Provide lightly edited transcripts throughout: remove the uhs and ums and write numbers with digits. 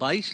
22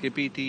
KPT,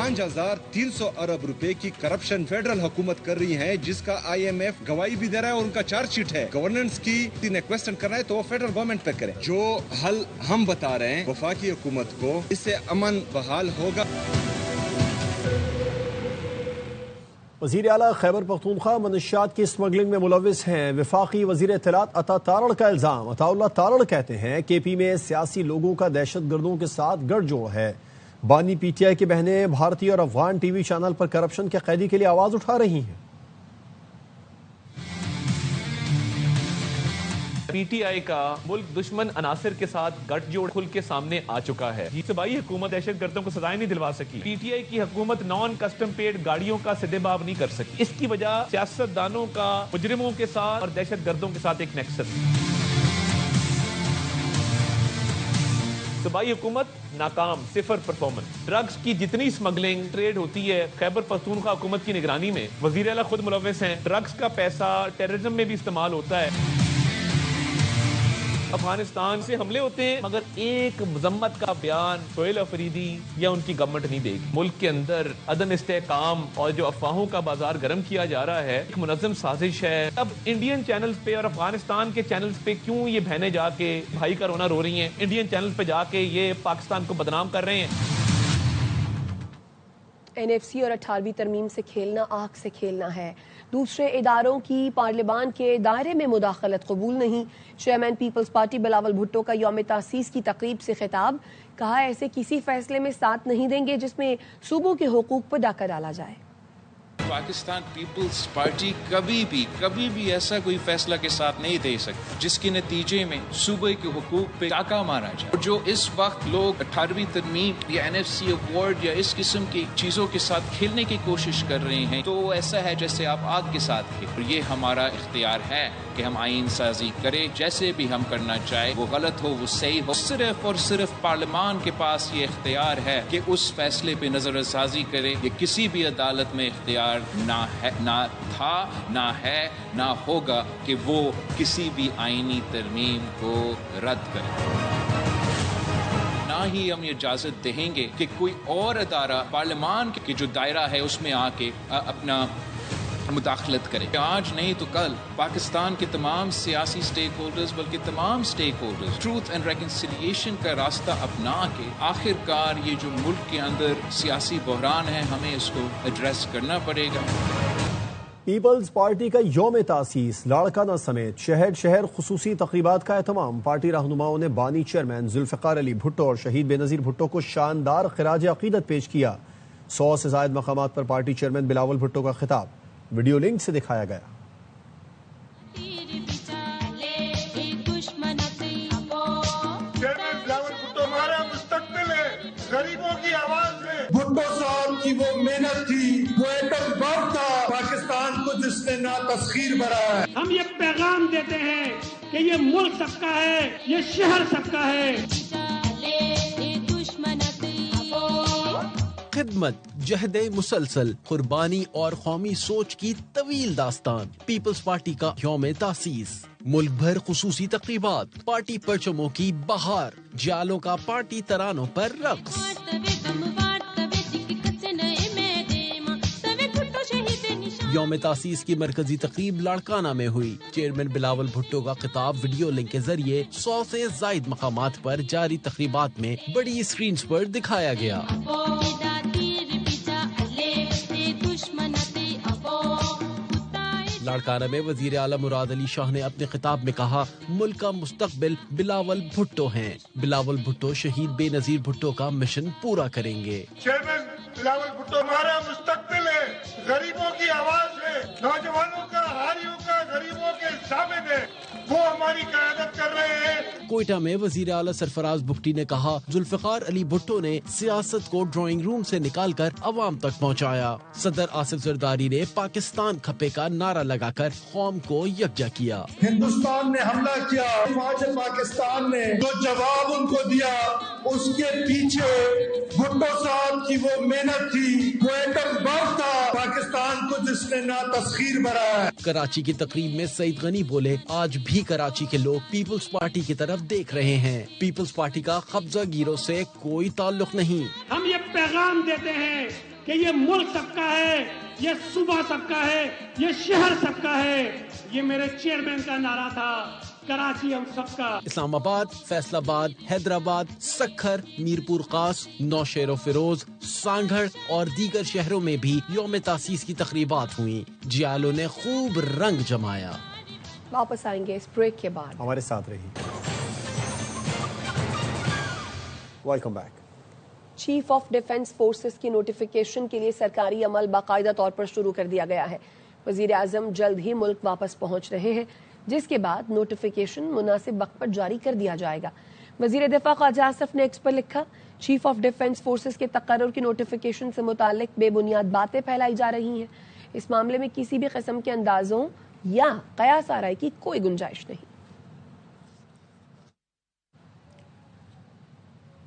5300 ارب روپے کی corruption federal حکومت کر رہی ہے، جس کا IMF گواہی بھی دے رہا ہے اور ان کا چارج شیٹ ہے. گورننس کی کویسچن کرنا ہے تو وہ فیڈرل گورنمنٹ پہ کریں. جو حل ہم بتا رہے ہیں وفاقی حکومت کو، اس سے امن بحال ہوگا. وزیر اعلیٰ خیبر پختونخوا منشیات کی اسمگلنگ میں ملوث ہیں وفاقی وزیر اطلاعات عطا تارڑ کا الزام. عطا اللہ تارڑ کہتے ہیں KP میں سیاسی لوگوں کا دہشت گردوں کے ساتھ گٹھ جوڑ ہے. بانی PTI کی بہنیں بھارتی اور افغان TV چینل پر کرپشن کے قیدی کے لیے آواز اٹھا رہی ہیں. PTI کا ملک دشمن عناصر کے ساتھ گٹھ جوڑ کھل کے سامنے آ چکا ہے. صوبائی حکومت دہشت گردوں کو سزائیں نہیں دلوا سکی. PTI کی حکومت نان کسٹم پیڈ گاڑیوں کا سدباب نہیں کر سکی. اس کی وجہ سیاست دانوں کا مجرموں کے ساتھ اور دہشت گردوں کے ساتھ ایک نیکسس. صوبائی حکومت ناکام، صفر پرفارمنس. ڈرگز کی جتنی اسمگلنگ ٹریڈ ہوتی ہے خیبر پختونخوا حکومت کی نگرانی میں، وزیر اعلیٰ خود ملوث ہیں. ڈرگز کا پیسہ ٹیررزم میں بھی استعمال ہوتا ہے. افغانستان سے حملے ہوتے ہیں مگر ایک مذمت کا بیان سہیل افریدی یا ان کی گورنمنٹ نہیں دے گی. ملک کے اندر عدم استحکام اور جو افواہوں کا بازار گرم کیا جا رہا ہے ایک منظم سازش ہے. اب انڈین چینلز پہ اور افغانستان کے چینلز پہ کیوں یہ بہنیں جا کے بھائی کا رونا رو رہی ہیں؟ انڈین چینلز پہ جا کے یہ پاکستان کو بدنام کر رہے ہیں. NFC اور 18ویں ترمیم سے کھیلنا آنکھ سے کھیلنا ہے. دوسرے اداروں کی پارلیمان کے دائرے میں مداخلت قبول نہیں. چیئرمین پیپلز پارٹی بلاول بھٹو کا یوم تاسیس کی تقریب سے خطاب. کہا ایسے کسی فیصلے میں ساتھ نہیں دیں گے جس میں صوبوں کے حقوق پر ڈاکہ ڈالا جائے. پاکستان پیپلز پارٹی کبھی بھی ایسا کوئی فیصلہ کے ساتھ نہیں دے سکتی جس کے نتیجے میں صوبے کے حقوق پہ ڈاکہ مارا جائے. جو اس وقت لوگ 18ویں ترمیم یا NFC ایوارڈ یا اس قسم کی چیزوں کے ساتھ کھیلنے کی کوشش کر رہے ہیں تو وہ ایسا ہے جیسے آپ آگ کے ساتھ کھیل. یہ ہمارا اختیار ہے کہ ہم آئین سازی کریں، جیسے بھی ہم کرنا چاہے، وہ غلط ہو وہ صحیح ہو. صرف اور صرف پارلیمان کے پاس یہ اختیار ہے کہ اس فیصلے پہ نظر سازی کرے. یہ کسی بھی عدالت میں اختیار نہ تھا، نہ ہے، نہ ہوگا کہ وہ کسی بھی آئینی ترمیم کو رد کرے. نہ ہی ہم یہ اجازت دیں گے کہ کوئی اور ادارہ پارلیمان کے جو دائرہ ہے اس میں آ کے اپنا مداخلت کرے. آج نہیں تو کل پاکستان کے تمام سیاسی سٹیک ہولڈرز بلکہ تمام stake holders truth and reconciliation کا راستہ اپنا کے آخر کار یہ جو ملک کے اندر سیاسی بحران ہے ہمیں اس کو ایڈریس کرنا پڑے گا. پیپلز پارٹی کا یوم تاسیس لاڑکانہ سمیت شہر خصوصی تقریبات کا اہتمام. پارٹی رہنماؤں نے بانی چیئرمین ذوالفقار علی بھٹو اور شہید بے نظیر بھٹو کو شاندار خراج عقیدت پیش کیا. 100 سے زائد مقامات پر پارٹی چیئرمین بلاول بھٹو کا خطاب ویڈیو لنک سے دکھایا گیا. مستقبل ہے، غریبوں کی آواز ہے. بھٹو صاحب کی وہ محنت تھی، وہ اعتبار تھا پاکستان کو جس نے نا تسخیر بنایا ہے. ہم یہ پیغام دیتے ہیں کہ یہ ملک سب کا ہے، یہ شہر سب کا ہے. خدمت، جہد مسلسل، قربانی اور قومی سوچ کی طویل داستان. پیپلز پارٹی کا یوم تاسیس، ملک بھر خصوصی تقریبات، پارٹی پرچموں کی بہار، جالوں کا پارٹی ترانوں پر رقص. یوم تاسیس کی مرکزی تقریب لاڑکانہ میں ہوئی. چیئرمین بلاول بھٹو کا خطاب ویڈیو لنک کے ذریعے 100 سے زائد مقامات پر جاری تقریبات میں بڑی اسکرینز پر دکھایا گیا. لاڑکانہ میں وزیر اعلیٰ مراد علی شاہ نے اپنے خطاب میں کہا ملک کا مستقبل بلاول بھٹو ہیں. بلاول بھٹو شہید بے نظیر بھٹو کا مشن پورا کریں گے. چیئرمین بلاول بھٹو ہمارا مستقبل ہے، غریبوں کی آواز ہے، نوجوانوں کا، حاریوں کا، غریبوں کے ضامن ہے، وہ ہماری قیادت کر رہے ہیں. کوئٹہ میں وزیر اعلیٰ سرفراز بگٹی نے کہا ذوالفقار علی بھٹو نے سیاست کو ڈرائنگ روم سے نکال کر عوام تک پہنچایا. صدر آصف زرداری نے پاکستان کھپے کا نعرہ لگا کر قوم کو یکجا کیا. ہندوستان نے حملہ کیا، فوج پاکستان نے جو جواب ان کو دیا اس کے پیچھے بھٹو صاحب کی وہ محنت تھی، وہ اعتبار تھا پاکستان کو جس نے نا تسخیر بنایا. کراچی کی تقریب میں سعید غنی بولے آج بھی کراچی کے لوگ پیپلز پارٹی کی طرف دیکھ رہے ہیں. پیپلز پارٹی کا قبضہ گیروں سے کوئی تعلق نہیں. ہم یہ پیغام دیتے ہیں کہ یہ ملک سب کا ہے، یہ صوبہ سب کا ہے، یہ شہر سب کا ہے. یہ میرے چیئرمین کا نعرہ تھا، کراچی ہم سب کا. اسلام آباد، فیصل آباد، حیدرآباد، سکھر، میرپور خاص، نوشہر و فیروز، سانگھڑ اور دیگر شہروں میں بھی یوم تاسیس کی تقریبات ہوئیں. جیالوں نے خوب رنگ جمایا. واپس آئیں گے اس بریک کے بعد. ہمارے ساتھ رہی. Welcome back. Chief of defence forces کی نوٹیفیکیشن کے لیے سرکاری عمل باقاعدہ طور پر شروع کر دیا گیا ہے. وزیر اعظم جلد ہی ملک واپس پہنچ رہے ہیں، جس کے بعد نوٹیفیکیشن مناسب وقت پر جاری کر دیا جائے گا. وزیر دفاع خواجہ آصف نے ایکس پر لکھا، چیف آف ڈیفنس فورسز کے تقرر کی نوٹیفیکیشن سے متعلق بے بنیاد باتیں پھیلائی جا رہی ہیں. اس معاملے میں کسی بھی قسم کے اندازوں یا قیاس آرائی کی کوئی گنجائش نہیں.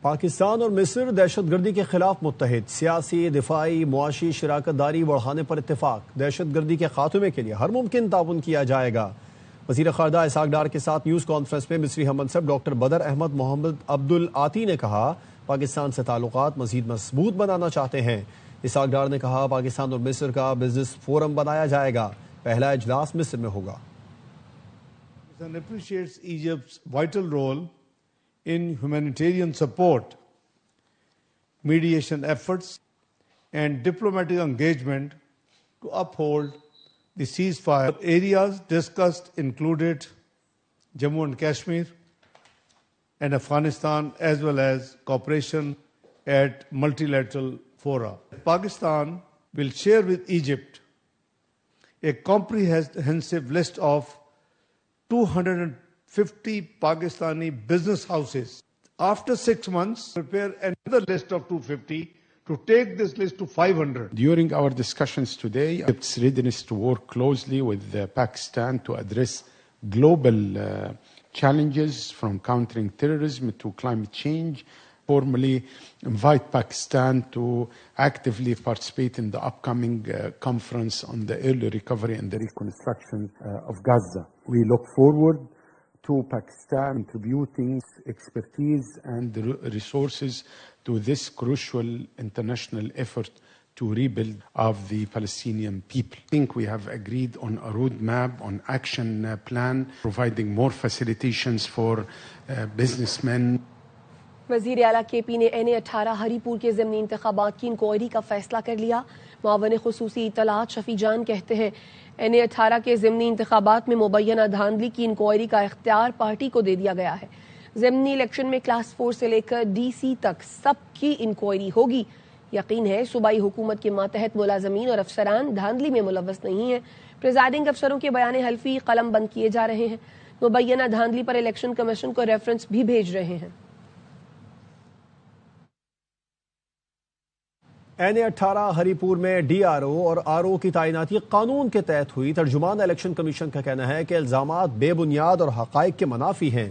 پاکستان اور مصر دہشت گردی کے خلاف متحد، سیاسی، دفاعی، معاشی شراکت داری بڑھانے پر اتفاق. دہشت گردی کے خاتمے کے لیے ہر ممکن تعاون کیا جائے گا. وزیر خارجہ اسحاق ڈار کے ساتھ نیوز کانفرنس میں مصری ہم منصب ڈاکٹر بدر احمد محمد عبدالعاطی نے کہا پاکستان سے تعلقات مزید مضبوط بنانا چاہتے ہیں. اسحاق ڈار نے کہا پاکستان اور مصر کا بزنس فورم بنایا جائے گا. پہلا اجلاس مصر میں ہوگا. Pakistan appreciates Egypt's vital role in humanitarian support, mediation efforts, and diplomatic engagement to uphold the ceasefire. Areas discussed included Jammu and Kashmir and Afghanistan, as well as cooperation at multilateral fora. Pakistan will share with Egypt a comprehensive list of 250 Pakistani business houses. After 6 months, prepare another list of 250 to take this list to 500. During our discussions today, Egypt's readiness to work closely with Pakistan to address global challenges from countering terrorism to climate change, formally invite Pakistan to actively participate in the upcoming conference on the early recovery and the reconstruction of Gaza. We look forward to Pakistan contributing expertise and resources to this crucial international effort to rebuild of the Palestinian people. I think we have agreed on a roadmap, on action plan, providing more facilitations for businessmen. وزیر اعلیٰ کے پی نے NA-18 ہری پور کے ضمنی انتخابات کی inquiry کا فیصلہ کر لیا. معاون خصوصی اطلاعات شفیع جان کہتے ہیں NA-18 کے ضمنی انتخابات میں مبینہ دھاندلی کی انکوائری کا اختیار پارٹی کو دے دیا گیا ہے. ضمنی الیکشن میں کلاس 4 سے لے کر DC تک سب کی انکوائری ہوگی. یقین ہے صوبائی حکومت کے ماتحت ملازمین اور افسران دھاندلی میں ملوث نہیں ہیں. پریزائڈنگ افسروں کے بیان حلفی قلم بند کیے جا رہے ہیں. مبینہ دھاندلی پر الیکشن کمیشن کو ریفرنس بھی بھیج رہے ہیں. NA-18 ہری پور میں DRO اور RO کی تعیناتی قانون کے تحت ہوئی. ترجمان الیکشن کمیشن کا کہنا ہے کہ الزامات بے بنیاد اور حقائق کے منافی ہیں.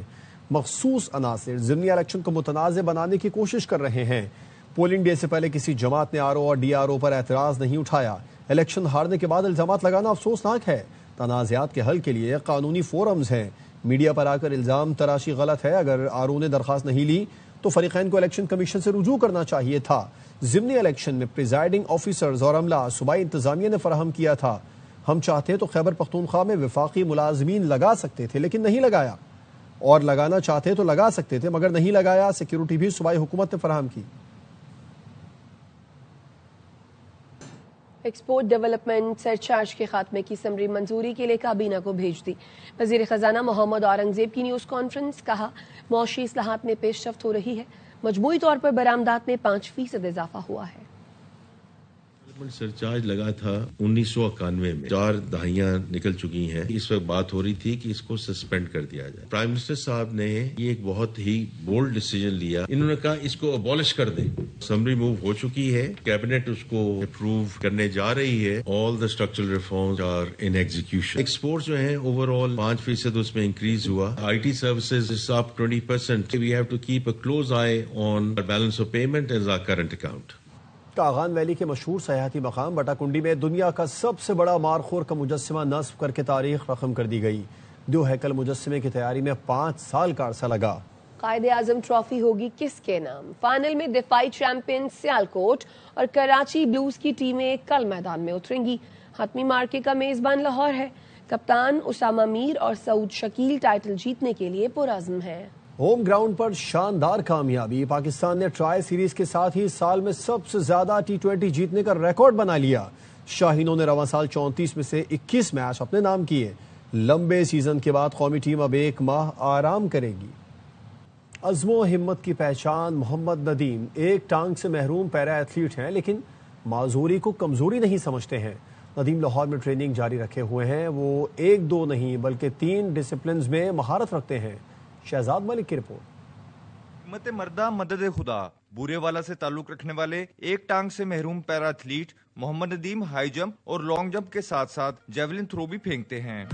مخصوص عناصر ضمنی الیکشن کو متنازع بنانے کی کوشش کر رہے ہیں. پولنگ ڈے سے پہلے کسی جماعت نے RO اور DRO پر اعتراض نہیں اٹھایا. الیکشن ہارنے کے بعد الزامات لگانا افسوسناک ہے. تنازعات کے حل کے لیے قانونی فورمز ہیں. میڈیا پر آ کر الزام تراشی غلط ہے. اگر RO نے درخواست نہیں لی تو فریقین کو الیکشن کمیشن سے رجوع کرنا چاہیے تھا. ضمنی الیکشن میں پریزائڈنگ آفیسرز اور عملہ صوبائی انتظامیہ نے فراہم کیا تھا. ہم چاہتے تو خیبر پختونخوا میں وفاقی ملازمین لگا سکتے تھے لیکن نہیں لگایا, اور لگانا چاہتے تو لگا سکتے تھے مگر نہیں لگایا. سیکیورٹی بھی صوبائی حکومت نے فراہم کی. ایکسپورٹ ڈیولپمنٹ سرچارج کے خاتمے کی سمری منظوری کے لیے کابینہ کو بھیج دی. وزیر خزانہ محمد اورنگزیب کی نیوز کانفرنس. کہا معاشی اصلاحات میں پیش رفت ہو رہی ہے. مجموعی طور پر برآمدات میں 5% اضافہ ہوا ہے. سرچارج لگا تھا 1991 میں, 4 دہائیاں نکل چکی ہیں. اس وقت بات ہو رہی تھی کہ اس کو سسپینڈ کر دیا جائے. پرائم منسٹر صاحب نے یہ ایک بہت ہی بولڈ ڈیسیجن لیا. انہوں نے کہا اس کو ابالش کر دیں. اسمبلی موو ہو چکی ہے, کیبنٹ اس کو اپروو کرنے جا رہی ہے. All the structural reforms are in execution. Export جو ہیں اوور آل 5% اس میں انکریز ہوا. IT services up 20%. We have to keep a close eye on balance of payment as our current account. Kaghan valley کے مشہور سیاحتی مقام بٹا کنڈی میں دنیا کا سب سے بڑا مارخور کا مجسمہ نصب کر کے تاریخ رقم کر دی گئی. 2 ہیکل مجسمے کی تیاری میں 5 سال کا عرصہ لگا. قائد اعظم ٹرافی ہوگی کس کے نام؟ فائنل میں دفاعی چیمپئن سیالکوٹ اور کراچی بلوز کی ٹیمیں کل میدان میں اتریں گی۔ حتمی مارکے کا میزبان لاہور ہے۔ کپتان اسامہ میر اور سعود شکیل ٹائٹل جیتنے کے لیے پرعزم ہیں۔ ہوم گراؤنڈ پر شاندار کامیابی، پاکستان نے ٹرائی سیریز کے ساتھ ہی سال میں سب سے زیادہ T20 جیتنے کا ریکارڈ بنا لیا۔ شاہینوں نے رواں سال 34 میں سے 21 میچ اپنے نام کیے۔ لمبے سیزن کے بعد قومی ٹیم اب 1 ماہ آرام کرے گی۔ عزم و ہمت کی پہچان محمد ندیم ایک ٹانگ سے محروم پیرا ایتھلیٹ ہیں، لیکن معذوری کو کمزوری نہیں سمجھتے ہیں۔ ندیم لاہور میں ٹریننگ جاری رکھے ہوئے ہیں۔ وہ 1-2 نہیں بلکہ 3 ڈسپلنز میں مہارت رکھتے ہیں۔ شہزاد ملک کی رپورٹ۔ ہمت مردہ مدد خدا بورے والا سے تعلق رکھنے والے ایک ٹانگ سے محروم پیرا ایتھلیٹ محمد ندیم ہائی جمپ اور لانگ جمپ کے ساتھ ساتھ جیولن تھرو بھی پھینکتے ہیں۔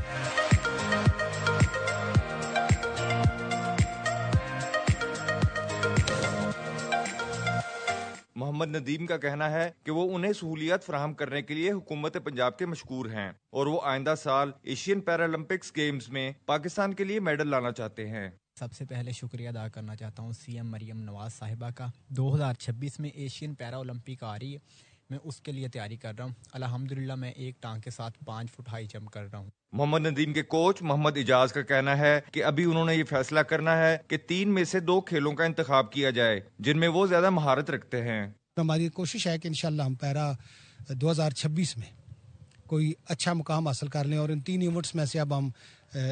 محمد ندیم کا کہنا ہے کہ وہ انہیں سہولیات فراہم کرنے کے لیے حکومت پنجاب کے مشکور ہیں اور وہ آئندہ سال ایشین پیرالمپکس گیمز میں پاکستان کے لیے میڈل لانا چاہتے ہیں۔ سب سے پہلے شکریہ ادا کرنا چاہتا ہوں CM مریم نواز صاحبہ کا۔ 2026 میں ایشین پیرا اولمپک آ رہی ہے، میں اس کے لیے تیاری کر رہا ہوں۔ الحمدللہ میں ایک ٹانگ کے ساتھ 5 فٹ ہائی جمپ کر رہا ہوں۔ محمد ندیم کے کوچ محمد اجاز کا کہنا ہے کہ ابھی انہوں نے یہ فیصلہ کرنا ہے کہ 3 میں سے 2 کھیلوں کا انتخاب کیا جائے جن میں وہ زیادہ مہارت رکھتے ہیں۔ ہماری کوشش ہے کہ انشاءاللہ ہم پیرا 2026 میں کوئی اچھا مقام حاصل کر لیں، اور ان 3 ایونٹس میں سے اب ہم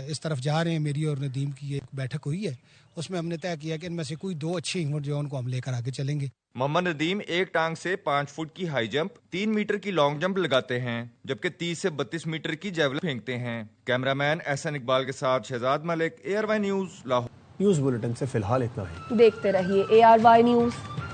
اس طرف جا رہے ہیں۔ میری اور ندیم کی ایک بیٹھک ہوئی ہے، اس میں ہم نے طے کیا کہ ان میں سے کوئی 2 اچھے ایونٹ جو ہیں ان کو ہم لے کر آگے چلیں گے۔ محمد ندیم ایک ٹانگ سے 5 فٹ کی ہائی جمپ، 3 میٹر کی لانگ جمپ لگاتے ہیں، جبکہ 30 سے 32 میٹر کی جیولن پھینکتے ہیں۔ کیمرہ مین احسن اقبال کے ساتھ شہزاد ملک، ARY news Lahore. News bulletin سے فی الحال اتنا ہی۔ دیکھتے رہیے ARY نیوز۔